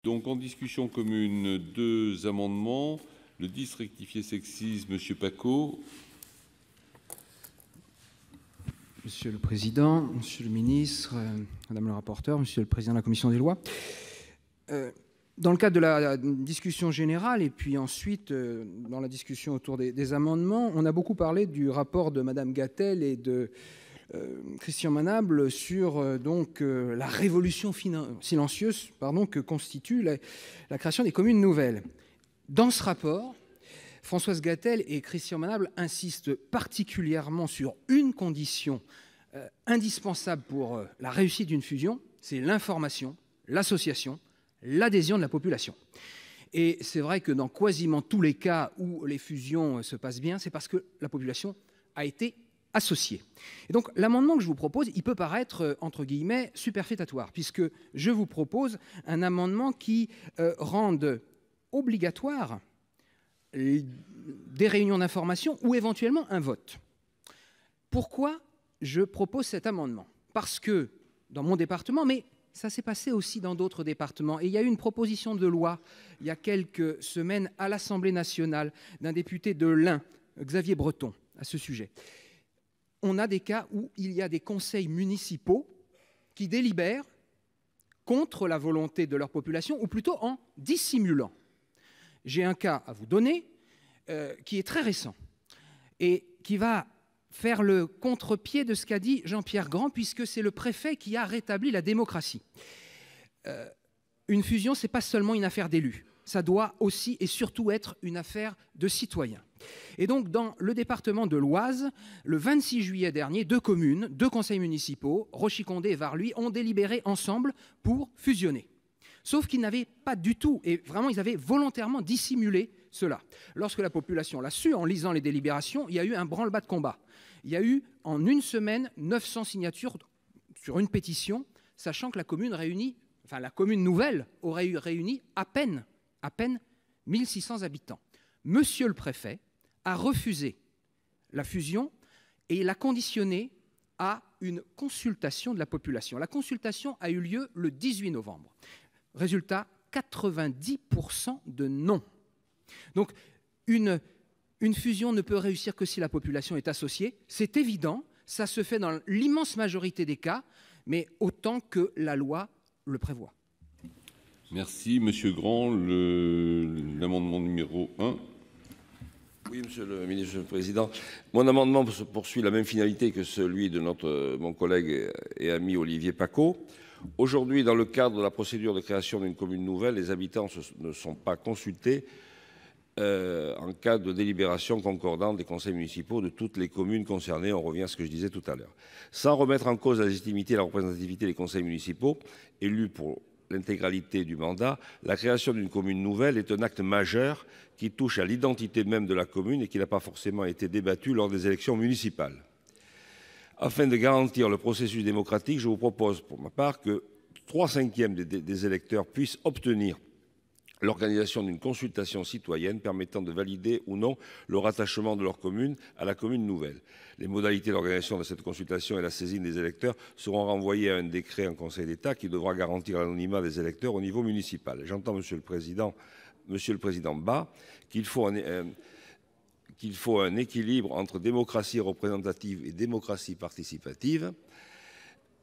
Donc, en discussion commune, deux amendements. Le 10 rectifié sexisme, M. Pacaud. Monsieur le Président, Monsieur le Ministre, Madame le rapporteur, Monsieur le Président de la Commission des lois. Dans le cadre de la discussion générale et puis ensuite dans la discussion autour des amendements, on a beaucoup parlé du rapport de Madame Gatel et de Christian Manable sur la révolution silencieuse que constitue la création des communes nouvelles. Dans ce rapport, Françoise Gatel et Christian Manable insistent particulièrement sur une condition indispensable pour la réussite d'une fusion, c'est l'information, l'association, l'adhésion de la population. Et c'est vrai que dans quasiment tous les cas où les fusions se passent bien, c'est parce que la population a été associée. Et donc l'amendement que je vous propose, il peut paraître, entre guillemets, superfétatoire, puisque je vous propose un amendement qui rende obligatoire des réunions d'information ou éventuellement un vote. Pourquoi je propose cet amendement? Parce que dans mon département, mais ça s'est passé aussi dans d'autres départements, et il y a eu une proposition de loi il y a quelques semaines à l'Assemblée nationale d'un député de l'Ain, Xavier Breton, à ce sujet. On a des cas où il y a des conseils municipaux qui délibèrent contre la volonté de leur population, ou plutôt en dissimulant. J'ai un cas à vous donner qui est très récent et qui va faire le contre-pied de ce qu'a dit Jean-Pierre Grand, puisque c'est le préfet qui a rétabli la démocratie. Une fusion, ce n'est pas seulement une affaire d'élus, ça doit aussi et surtout être une affaire de citoyens. Et donc, dans le département de l'Oise, le 26 juillet dernier, deux communes, deux conseils municipaux, Rochy-Condé et Varluy, ont délibéré ensemble pour fusionner. Sauf qu'ils n'avaient pas du tout, et vraiment ils avaient volontairement dissimulé cela. Lorsque la population l'a su, en lisant les délibérations, il y a eu un branle-bas de combat. Il y a eu, en une semaine, 900 signatures sur une pétition, sachant que la commune nouvelle aurait réuni à peine 1600 habitants. Monsieur le préfet a refusé la fusion et l'a conditionnée à une consultation de la population. La consultation a eu lieu le 18 novembre. Résultat, 90% de non. Donc, une fusion ne peut réussir que si la population est associée. C'est évident, ça se fait dans l'immense majorité des cas, mais autant que la loi le prévoit. Merci. Monsieur Grand, l'amendement numéro 1. Oui, Monsieur le Ministre, Monsieur le Président. Mon amendement poursuit la même finalité que celui de mon collègue et ami Olivier Pacaud. Aujourd'hui, dans le cadre de la procédure de création d'une commune nouvelle, les habitants ne sont pas consultés en cas de délibération concordante des conseils municipaux de toutes les communes concernées. On revient à ce que je disais tout à l'heure. Sans remettre en cause la légitimité et la représentativité des conseils municipaux, élus pour l'intégralité du mandat, la création d'une commune nouvelle est un acte majeur qui touche à l'identité même de la commune et qui n'a pas forcément été débattu lors des élections municipales. Afin de garantir le processus démocratique, je vous propose pour ma part que 3/5 des électeurs puissent obtenir l'organisation d'une consultation citoyenne permettant de valider ou non le rattachement de leur commune à la commune nouvelle. Les modalités d'organisation de cette consultation et la saisine des électeurs seront renvoyées à un décret en Conseil d'État qui devra garantir l'anonymat des électeurs au niveau municipal. J'entends, Monsieur le Président Bas, qu'il faut un équilibre entre démocratie représentative et démocratie participative.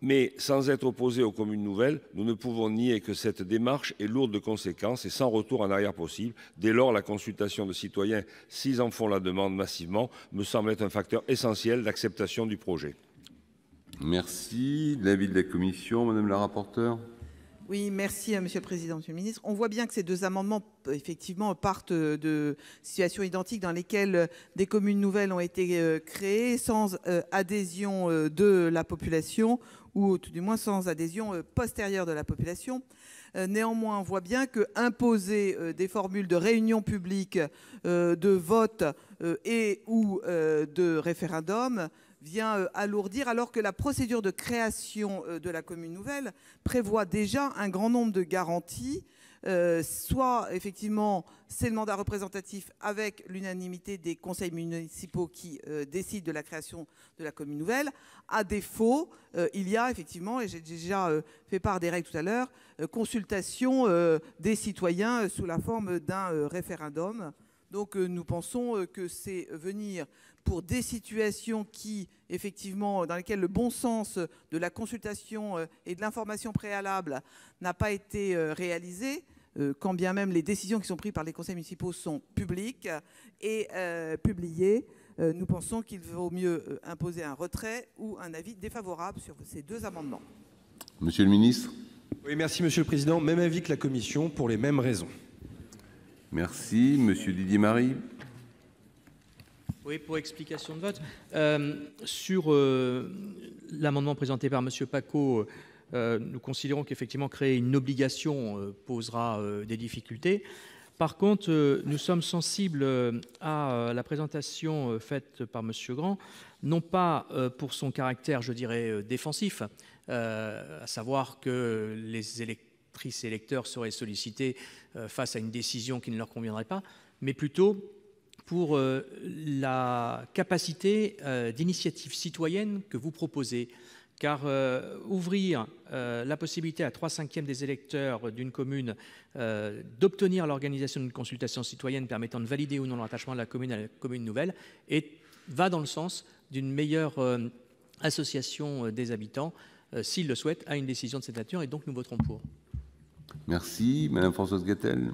Mais sans être opposés aux communes nouvelles, nous ne pouvons nier que cette démarche est lourde de conséquences et sans retour en arrière possible. Dès lors, la consultation de citoyens, s'ils en font la demande massivement, me semble être un facteur essentiel d'acceptation du projet. Merci. L'avis de la commission, Madame la rapporteure. Oui, merci Monsieur le Président, Monsieur le Ministre. On voit bien que ces deux amendements, effectivement, partent de situations identiques dans lesquelles des communes nouvelles ont été créées sans adhésion de la population, ou tout du moins sans adhésion postérieure de la population. Néanmoins, on voit bien qu'imposer des formules de réunion publique, de vote et ou de référendum vient alourdir, alors que la procédure de création de la commune nouvelle prévoit déjà un grand nombre de garanties soit effectivement c'est le mandat représentatif avec l'unanimité des conseils municipaux qui décident de la création de la commune nouvelle. À défaut, il y a effectivement, et j'ai déjà fait part des règles tout à l'heure, consultation des citoyens sous la forme d'un référendum. Donc nous pensons que c'est venir pour des situations qui, effectivement, dans lesquelles le bon sens de la consultation et de l'information préalable n'a pas été réalisé, quand bien même les décisions qui sont prises par les conseils municipaux sont publiques et publiées. Nous pensons qu'il vaut mieux imposer un retrait ou un avis défavorable sur ces deux amendements. Monsieur le ministre. Oui, merci Monsieur le Président. Même avis que la Commission pour les mêmes raisons. Merci. Monsieur Didier Marie. Oui, pour explication de vote. Sur l'amendement présenté par Monsieur Pacaud, nous considérons qu'effectivement créer une obligation posera des difficultés. Par contre, nous sommes sensibles à la présentation faite par Monsieur Grand, non pas pour son caractère, je dirais, défensif, à savoir que les électrices et électeurs seraient sollicités face à une décision qui ne leur conviendrait pas, mais plutôt pour la capacité d'initiative citoyenne que vous proposez. Car ouvrir la possibilité à 3/5 des électeurs d'une commune d'obtenir l'organisation d'une consultation citoyenne permettant de valider ou non le rattachement de la commune à la commune nouvelle va dans le sens d'une meilleure association des habitants, s'ils le souhaitent, à une décision de cette nature, et donc nous voterons pour. Merci. Madame Françoise Gatel.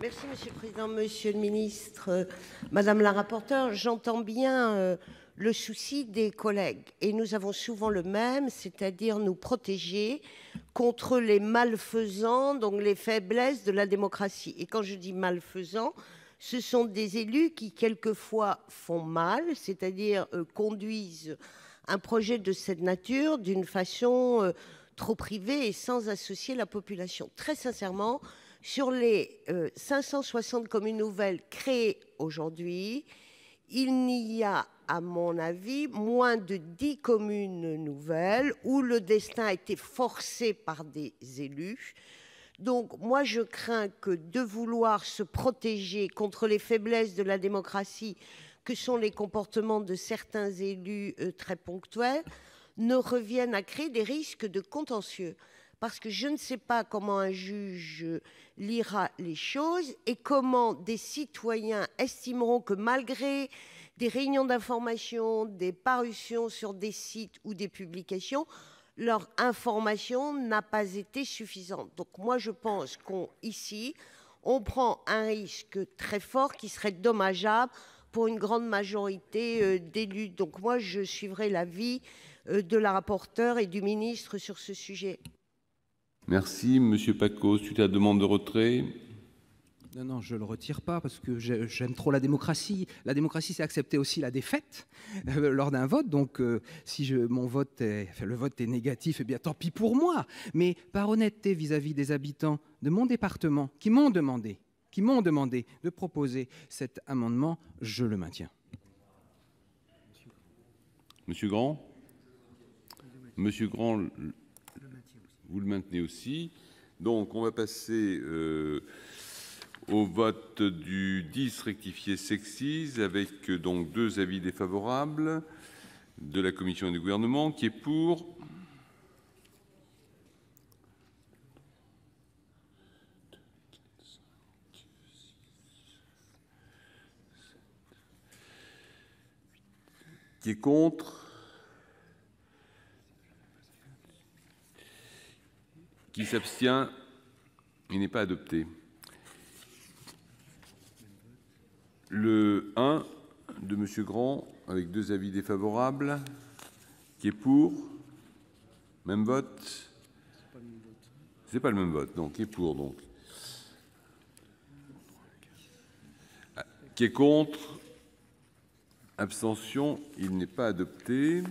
Merci Monsieur le Président, Monsieur le Ministre, Madame la rapporteure. J'entends bien le souci des collègues et nous avons souvent le même, c'est-à-dire nous protéger contre les malfaisants, donc les faiblesses de la démocratie. Et quand je dis malfaisants, ce sont des élus qui quelquefois font mal, c'est-à-dire conduisent un projet de cette nature d'une façon trop privée et sans associer la population. Très sincèrement, sur les 560 communes nouvelles créées aujourd'hui, il n'y a, à mon avis, moins de 10 communes nouvelles où le destin a été forcé par des élus. Donc, moi, je crains que de vouloir se protéger contre les faiblesses de la démocratie, que sont les comportements de certains élus très ponctuels, ne revienne à créer des risques de contentieux. Parce que je ne sais pas comment un juge lira les choses et comment des citoyens estimeront que malgré des réunions d'information, des parutions sur des sites ou des publications, leur information n'a pas été suffisante. Donc moi je pense qu'ici, on prend un risque très fort qui serait dommageable pour une grande majorité d'élus. Donc moi je suivrai l'avis de la rapporteure et du ministre sur ce sujet. Merci. Monsieur Pacaud, suite à la demande de retrait. Non, je ne le retire pas parce que j'aime trop la démocratie. La démocratie, c'est accepter aussi la défaite lors d'un vote. Donc, si le vote est négatif, eh bien tant pis pour moi. Mais par honnêteté vis-à-vis des habitants de mon département qui m'ont demandé de proposer cet amendement, je le maintiens. Monsieur Grand. Monsieur Grand, vous le maintenez aussi. Donc, on va passer au vote du 10 rectifié sexis avec donc 2 avis défavorables de la Commission et du Gouvernement. Qui est pour? Qui est contre? Qui s'abstient? Il n'est pas adopté. Le 1 de M. Grand, avec 2 avis défavorables, qui est pour? Même vote? C'est pas le même vote, donc qui est pour donc? Qui est contre? Abstention, il n'est pas adopté.